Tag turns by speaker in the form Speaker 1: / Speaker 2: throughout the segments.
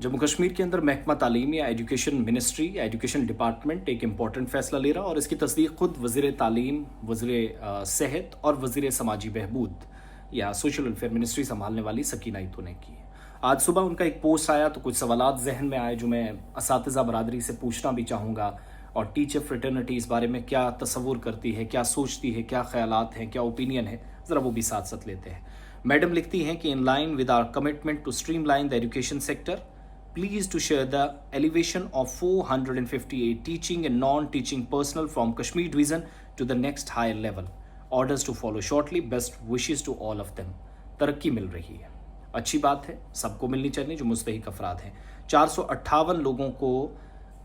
Speaker 1: जम्मू कश्मीर के अंदर महकमा तालीम या एजुकेशन मिनिस्ट्री या एजुकेशन डिपार्टमेंट एक इम्पॉर्टेंट फैसला ले रहा और इसकी तस्दीक खुद वज़ीर तालीम, वज़ीर सेहत और वज़ीर समाजी बहबूद या सोशल वेलफेयर मिनिस्ट्री संभालने वाली सकीना इतो ने की। आज सुबह उनका एक पोस्ट आया तो कुछ सवालात जहन में आए जो मैं असातिज़ा बरादरी से पूछना भी चाहूँगा, और टीचर फ्रेटर्निटी इस बारे में क्या तसव्वुर करती है, क्या सोचती है, क्या ख्यालात हैं, क्या ओपिनियन है, ज़रा वो भी साथ साथ लेते हैं। मैडम लिखती हैं कि in line with our commitment to streamline the education sector, pleased to share the elevation of 458 teaching and non-teaching personnel from Kashmir division to the next higher level. Orders to follow shortly. Best wishes to all of them. तरक्की मिल रही है, अच्छी बात है, सबको मिलनी चाहिए जो मुस्तहिक अफराद हैं। 458 लोगों को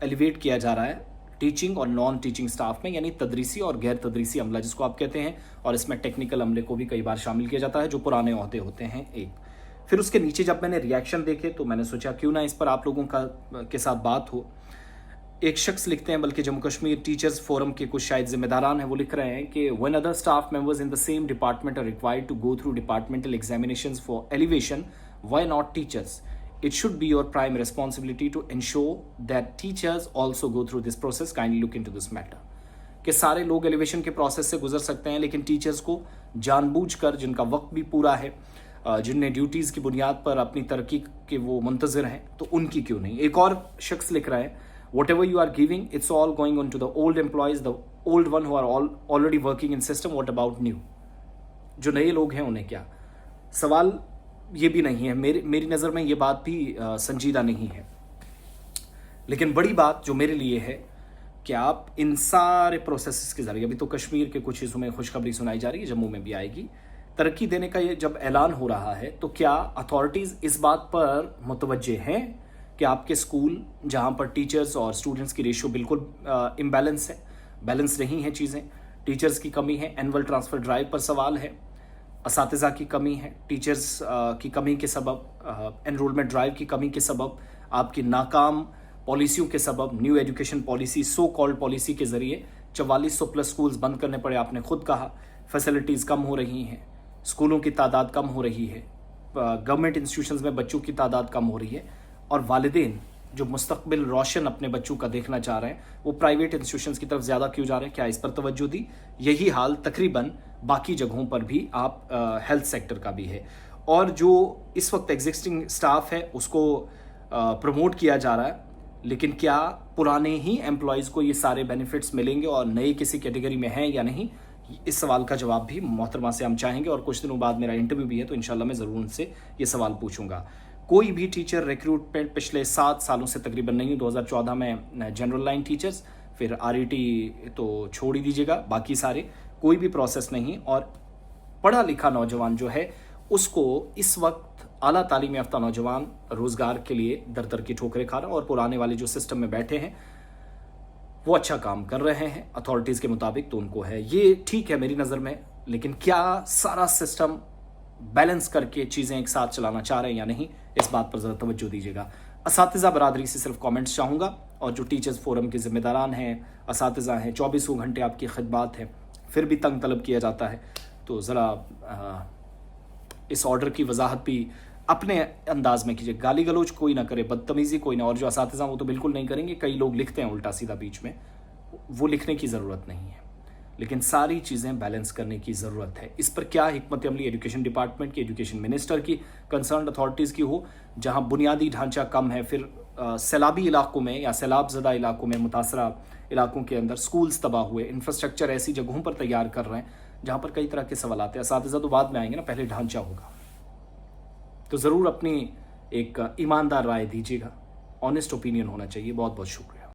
Speaker 1: एलिवेट किया जा रहा है टीचिंग और नॉन टीचिंग स्टाफ में, यानी तदरीसी और गैर तदरीसी अमला जिसको आप कहते हैं, और इसमें टेक्निकल अमले को भी कई बार शामिल किया जाता है जो पुराने ओहदे होते हैं। एक फिर उसके नीचे जब मैंने रिएक्शन देखे तो मैंने सोचा क्यों ना इस पर आप लोगों के साथ बात हो। एक शख्स लिखते हैं, बल्कि जम्मू कश्मीर टीचर्स फोरम के कुछ शायद जिम्मेदारान हैं, वो लिख रहे हैं कि when other staff members in the same department are required to go through departmental examinations for elevation, why not teachers? It should be your prime responsibility to ensure that teachers also go through this process. Kindly look into this matter. कि सारे लोग elevation के process से गुजर सकते हैं, लेकिन teachers को जानबूझकर, जिनका वक्त भी पूरा है, जिनने ड्यूटीज़ की बुनियाद पर अपनी तरक्की के वो मुंतज़िर हैं, तो उनकी क्यों नहीं? एक और शख्स लिख रहा है, whatever you are giving it's all going on to the old employees, the old one who are already working in system, what about new? जो नए लोग हैं उन्हें क्या? सवाल ये भी नहीं है, मेरी नज़र में ये बात भी संजीदा नहीं है। लेकिन बड़ी बात जो मेरे लिए है कि आप इन सारे प्रोसेस के ज़रिए, अभी तो कश्मीर के कुछ हिस्सों में खुशखबरी सुनाई जा रही है, जम्मू में भी आएगी, तरक्की देने का ये जब ऐलान हो रहा है, तो क्या अथॉरिटीज़ इस बात पर मुतवज्जे हैं कि आपके स्कूल जहाँ पर टीचर्स और स्टूडेंट्स की रेशियो बिल्कुल इम्बैलेंस है, बैलेंस नहीं है चीज़ें, टीचर्स की कमी है, एनुअल ट्रांसफ़र ड्राइव पर सवाल है, असातिज़ा की कमी है, टीचर्स की कमी के सबब, एनरोलमेंट ड्राइव की कमी के सबब, आपकी नाकाम पॉलिसियों के सबब, new education policy, so called policy के ज़रिए 4400 प्लस स्कूल्स बंद करने पड़े, आपने खुद कहा, फैसिलिटीज़ कम हो रही हैं, स्कूलों की तादाद कम हो रही है, गवर्नमेंट इंस्टीट्यूशंस में बच्चों की तादाद कम हो रही है, और वालिदैन जो मुस्तकबिल रोशन अपने बच्चों का देखना चाह रहे हैं, वो प्राइवेट इंस्टीट्यूशंस की तरफ ज़्यादा क्यों जा रहे हैं? क्या इस पर तवज्जो दी? यही हाल तकरीबन बाकी जगहों पर भी आप हेल्थ सेक्टर का भी है। और जो इस वक्त एग्जिस्टिंग स्टाफ है उसको प्रमोट किया जा रहा है, लेकिन क्या पुराने ही एम्प्लॉयज़ को ये सारे बेनिफिट्स मिलेंगे और नए किसी कैटेगरी में हैं या नहीं? इस सवाल का जवाब भी मोहतरमा से हम चाहेंगे, और कुछ दिनों बाद मेरा इंटरव्यू भी है, तो इंशाल्लाह मैं ज़रूर उनसे ये सवाल पूछूंगा। कोई भी टीचर रिक्रूटमेंट पिछले 7 सालों से तकरीबन नहीं, 2014 में जनरल लाइन टीचर्स, फिर RET तो छोड़ ही दीजिएगा, बाकी सारे कोई भी प्रोसेस नहीं, और पढ़ा लिखा नौजवान जो है उसको इस वक्त आला तालीम याफ्ता नौजवान रोज़गार के लिए दर दर की ठोकरें खा रहा है, और पुराने वाले जो सिस्टम में बैठे हैं वो अच्छा काम कर रहे हैं अथॉरिटीज़ के मुताबिक, तो उनको है ये ठीक है मेरी नज़र में। लेकिन क्या सारा सिस्टम बैलेंस करके चीज़ें एक साथ चलाना चाह रहे हैं या नहीं, इस बात पर ज़रा तवज्जो दीजिएगा। असातिज़ा बरादरी से सिर्फ कमेंट्स चाहूँगा, और जो टीचर्स फोरम के ज़िम्मेदारान हैं, असातिज़ा हैं, 24 घंटे आपकी खिदमत है, फिर भी तंग तलब किया जाता है, तो ज़रा इस ऑर्डर की वजाहत भी अपने अंदाज में कीजिए। गाली गलोच कोई ना करे, बदतमीज़ी कोई ना, और जो असातिज़ा वो तो बिल्कुल नहीं करेंगे, कई लोग लिखते हैं उल्टा सीधा बीच में, वो लिखने की ज़रूरत नहीं है, लेकिन सारी चीज़ें बैलेंस करने की ज़रूरत है। इस पर क्या हिकमत अमली एजुकेशन डिपार्टमेंट की, एजुकेशन मिनिस्टर की, कंसर्न अथॉरिटीज़ की हो, जहाँ बुनियादी ढांचा कम है, फिर सैलाबी इलाकों में या सैलाब ज़दा इलाकों में, मुतासरा इलाकों के अंदर स्कूल्स तबाह हुए, इंफ्रास्ट्रक्चर ऐसी जगहों पर तैयार कर रहे हैं जहाँ पर कई तरह के सवाल आते हैं। असातिज़ा तो बाद में आएंगे ना, पहले ढांचा होगा, तो ज़रूर अपनी एक ईमानदार राय दीजिएगा, ऑनेस्ट ओपिनियन होना चाहिए। बहुत बहुत शुक्रिया।